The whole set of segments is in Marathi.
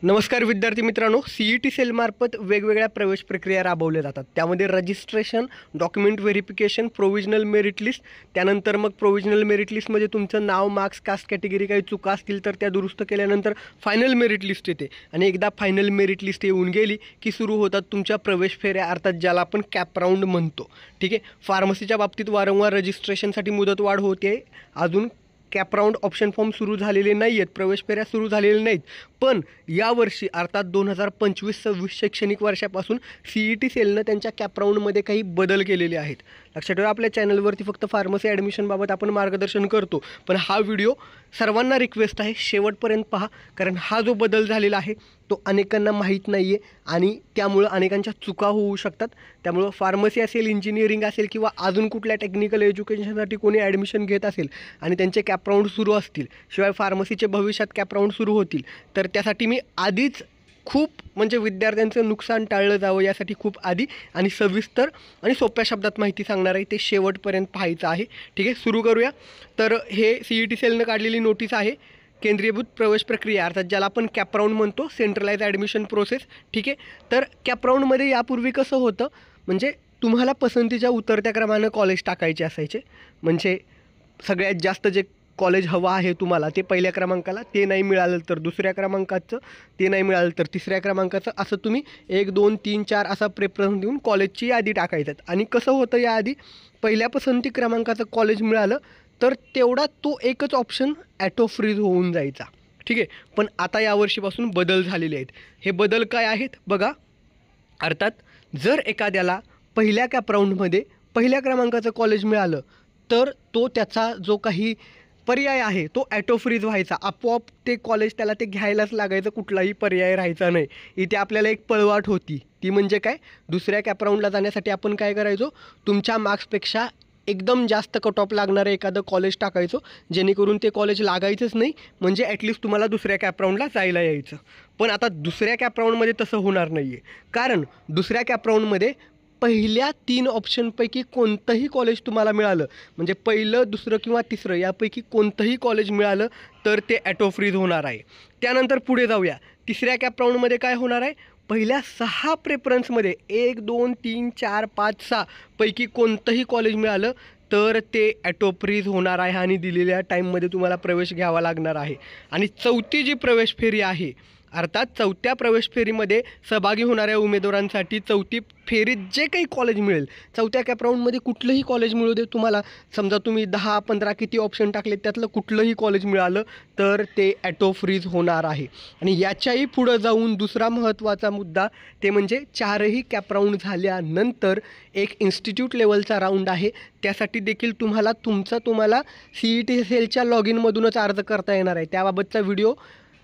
नमस्कार विद्यार्थी मित्रांनो, CET सेलमार्फत वेगवेगळ्या प्रवेश प्रक्रिया राबवल्या जातात. त्यामध्ये registration, document verification, provisional merit list, त्यानंतर मग प्रोव्हिजनल मेरिट लिस्टमध्ये तुमचं नाव, मार्क्स, कास्ट कॅटेगरी काही चुका असतील तर त्या दुरुस्त केल्यानंतर फायनल मेरिट लिस्ट येते आणि एकदा फायनल मेरिट लिस्ट येऊन गेली की सुरू होतात तुमच्या प्रवेश फेऱ्या, अर्थात ज्याला आपण कॅप राऊंड म्हणतो. ठीक आहे. फार्मसीच्या बाबतीत वारंवार रजिस्ट्रेशनसाठी मुदतवाढ होते. अजून कॅप राऊंड ऑप्शन फॉर्म सुरू झालेले नाही आहेत, प्रवेश फेऱ्या सुरू झालेल्या नाहीत. पण यावर्षी अर्थात 2025-26 शैक्षणिक वर्षापासून CET सेलनं त्यांच्या कॅप राऊंडमध्ये काही बदल केलेले आहेत. लक्षात ठेवा, आपल्या चॅनलवरती फक्त फार्मसी ॲडमिशनबाबत आपण मार्गदर्शन करतो, पण हा व्हिडिओ सर्वांना रिक्वेस्ट आहे शेवटपर्यंत पहा, कारण हा जो बदल झालेला आहे तो अनेकांना माहीत नाही आहे आणि त्यामुळं अनेकांच्या चुका होऊ शकतात. त्यामुळं फार्मसी असेल, इंजिनिअरिंग असेल किंवा अजून कुठल्या टेक्निकल एज्युकेशनसाठी कोणी ॲडमिशन घेत असेल आणि त्यांचे कॅप राऊंड सुरू असतील, शिवाय फार्मसीचे भविष्यात कॅप राऊंड सुरू होतील, तर त्यासाठी मी आधीच म्हणजे विद्यार्थ्यांचं नुकसान टाळलं जावं यासाठी खूप आधी आणि सविस्तर आणि सोप्या शब्दात माहिती सांगणार आहे. ते शेवटपर्यंत पाहायचं आहे. ठीक आहे, सुरू करूया. तर हे CET सेलनं काढलेली नोटीस आहे. केंद्रीयभूत प्रवेश प्रक्रिया, अर्थात ज्याला आपण कॅप राऊंड म्हणतो, सेंट्रलाइज ॲडमिशन प्रोसेस. ठीक आहे. तर कॅप राऊंडमध्ये यापूर्वी कसं होतं, म्हणजे तुम्हाला पसंतीच्या उतरत्या क्रमानं कॉलेज टाकायचे असायचे. म्हणजे सगळ्यात जास्त जे कॉलेज हवं आहे तुम्हाला ते पहिल्या क्रमांकाला, ते नाही मिळालं तर दुसऱ्या क्रमांकाचं, ते नाही मिळालं तर तिसऱ्या क्रमांकाचं, असं तुम्ही 1, 2, 3, 4 असा प्रेफरन्स देऊन कॉलेजची यादी टाकायचं. आणि कसं होतं, याआधी पहिल्या पसंती क्रमांकाचं कॉलेज मिळालं तर तेवढा तो एकच ऑप्शन ॲटो फ्रीज होऊन जायचा. ठीक आहे. पण आता यावर्षीपासून बदल झालेले आहेत. हे बदल काय आहेत बघा. अर्थात जर एखाद्याला पहिल्या कॅप राऊंडमध्ये पहिल्या क्रमांकाचं कॉलेज मिळालं तर तो त्याचा जो काही पर्याय आहे तो ॲटो फ्रीज व्हायचा. आपोआप ते कॉलेज त्याला ते घ्यायलाच लागायचं, कुठलाही पर्याय राहायचा नाही. इथे आपल्याला एक पळवाट होती, ती म्हणजे काय, दुसऱ्या कॅप राऊंडला जाण्यासाठी आपण काय करायचो, तुमच्या मार्क्सपेक्षा एकदम जास्त कट ऑफ लागणारं एखादं कॉलेज टाकायचो, जेणेकरून ते कॉलेज लागायचंच नाही, म्हणजे ॲटलिस्ट तुम्हाला दुसऱ्या कॅप राऊंडला जायला यायचं. पण आता दुसऱ्या कॅप राऊंडमध्ये तसं होणार नाही आहे, कारण दुसऱ्या कॅप राऊंडमध्ये पहिल्या 3 ऑप्शनपैकी कोणतंही कॉलेज तुम्हाला मिळालं, म्हणजे पहिलं, दुसरं किंवा तिसरं यापैकी कोणतंही कॉलेज मिळालं तर ते ॲटो फ्रीज होणार आहे. त्यानंतर पुढे जाऊया. तिसऱ्या कॅप राऊंडमध्ये काय होणार आहे, पहिल्या 6 प्रेफरन्समध्ये 1, 2, 3, 4, 5, 6 पैकी कोणतंही कॉलेज मिळालं तर ते ॲटो फ्रीज होणार आहे आणि दिलेल्या टाईममध्ये तुम्हाला प्रवेश घ्यावा लागणार आहे. आणि चौथी जी प्रवेश फेरी आहे, अर्थात चौथ्या प्रवेश फेरीमध्ये सहभागी होणाऱ्या उमेदवारांसाठी चौथी फेरीत जे काही कॉलेज मिळेल, चौथ्या कॅप राऊंडमध्ये कुठलंही कॉलेज मिळू दे तुम्हाला, समजा तुम्ही 10, 15 किती ऑप्शन टाकले त्यातलं कुठलंही कॉलेज मिळालं तर ते ॲटो फ्रीज होणार आहे. आणि याच्याही पुढं जाऊन दुसरा महत्त्वाचा मुद्दा, ते म्हणजे 4ही कॅप राऊंड झाल्यानंतर एक इन्स्टिट्यूट लेवलचा राऊंड आहे. त्यासाठी देखील तुम्हाला CET सेलच्या लॉग इनमधूनच अर्ज करता येणार आहे. त्याबाबतचा व्हिडिओ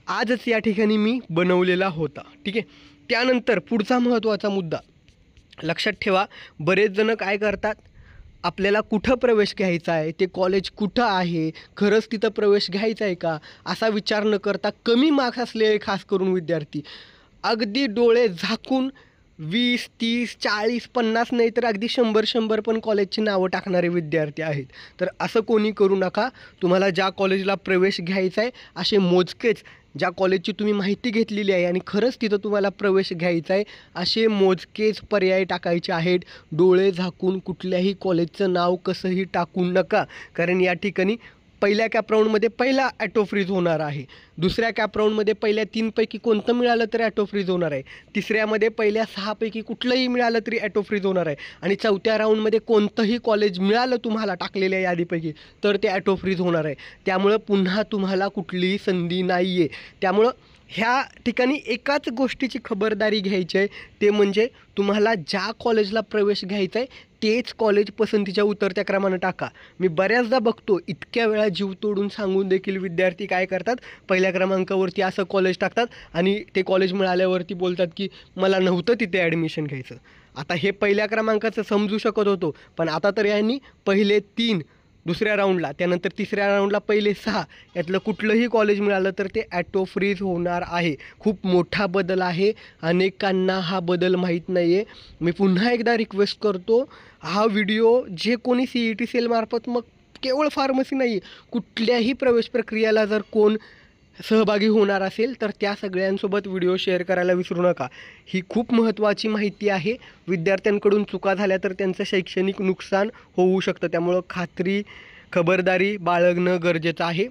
आजच या ठिकाणी मी बनवलेला होता. ठीक आहे. त्यानंतर पुढचा महत्त्वाचा मुद्दा लक्षात ठेवा, बरेच जण काय करतात, आपल्याला कुठं प्रवेश घ्यायचा आहे, ते कॉलेज कुठं आहे, खरंच तिथं प्रवेश घ्यायचा आहे का, असा विचार न करता कमी मार्क्स असलेले खास करून विद्यार्थी अगदी डोळे झाकून 20, 30, 40, 50 नाही तर अगदी 100 पण कॉलेजची नावं टाकणारे विद्यार्थी आहेत. तर असं कोणी करू नका. तुम्हाला ज्या कॉलेजला प्रवेश घ्यायचा आहे असे मोजकेच, ज्या कॉलेजची तुम्ही माहिती घेतलेली आहे आणि खरंच तिथं तुम्हाला प्रवेश घ्यायचा आहे असे मोजकेच पर्याय टाकायचे आहेत. डोळे झाकून कुठल्याही कॉलेजचं नाव कसंही टाकू नका, कारण या ठिकाणी पहिल्या कॅप राऊंडमध्ये पहिला ॲटो फ्रीज होणार आहे, दुसऱ्या कॅप राऊंडमध्ये पहिल्या 3 पैकी कोणतं मिळालं तरी ॲटो फ्रीज होणार आहे, तिसऱ्यामध्ये पहिल्या 6 पैकी कुठलंही मिळालं तरी ॲटो फ्रीज होणार आहे, आणि चौथ्या राऊंडमध्ये कोणतंही कॉलेज मिळालं तुम्हाला टाकलेल्या यादीपैकी तर ते ॲटो फ्रीज होणार आहे. त्यामुळं पुन्हा तुम्हाला कुठलीही संधी नाही आहे. त्यामुळं ह्या ठिकाणी एकाच गोष्टीची खबरदारी घ्यायची आहे, ते म्हणजे तुम्हाला ज्या कॉलेजला प्रवेश घ्यायचा आहे तेच कॉलेज पसंतीच्या उतरत्या क्रमानं टाका. मी बऱ्याचदा बघतो, इतक्या वेळा जीव तोडून सांगून देखील विद्यार्थी काय करतात, पहिल्या क्रमांकावरती असं कॉलेज टाकतात आणि ते कॉलेज मिळाल्यावरती बोलतात की मला नव्हतं तिथे ॲडमिशन घ्यायचं. आता हे पहिल्या क्रमांकाचं समजू शकत होतो, पण आता तर यांनी पहिले 3 दुसऱ्या राऊंडला, त्यानंतर तिसऱ्या राऊंडला पहिले 6 यातलं कुठलंही कॉलेज मिळालं तर ते ॲटो फ्रीज होणार आहे. खूप मोठा बदल आहे, अनेकांना हा बदल माहीत नाही आहे. मी पुन्हा एकदा रिक्वेस्ट करतो, हा व्हिडिओ जे कोणी CET सेलमार्फत, मग केवळ फार्मसी नाही, कुठल्याही प्रवेश प्रक्रियेला जर कोण सहभागी होणार असेल तर त्या सगळ्यांसोबत व्हिडिओ शेअर करायला विसरू नका. ही खूप महत्त्वाची माहिती आहे. विद्यार्थ्यांकडून चुका झाल्या तर त्यांचं शैक्षणिक नुकसान होऊ शकतं. त्यामुळं खबरदारी बाळगणं गरजेचं आहे.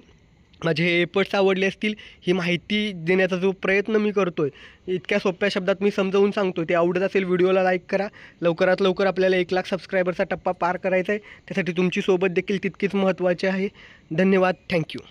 माझे हे एफर्ट्स आवडले असतील, ही माहिती देण्याचा जो प्रयत्न मी करतो आहे, इतक्या सोप्या शब्दात मी समजावून सांगतो, ते आवडत असेल व्हिडिओला लाईक करा. लवकरात लवकर आपल्याला 1,00,000 सबस्क्रायबरचा टप्पा पार करायचा आहे. त्यासाठी तुमची सोबत देखील तितकीच महत्त्वाची आहे. धन्यवाद. थँक्यू.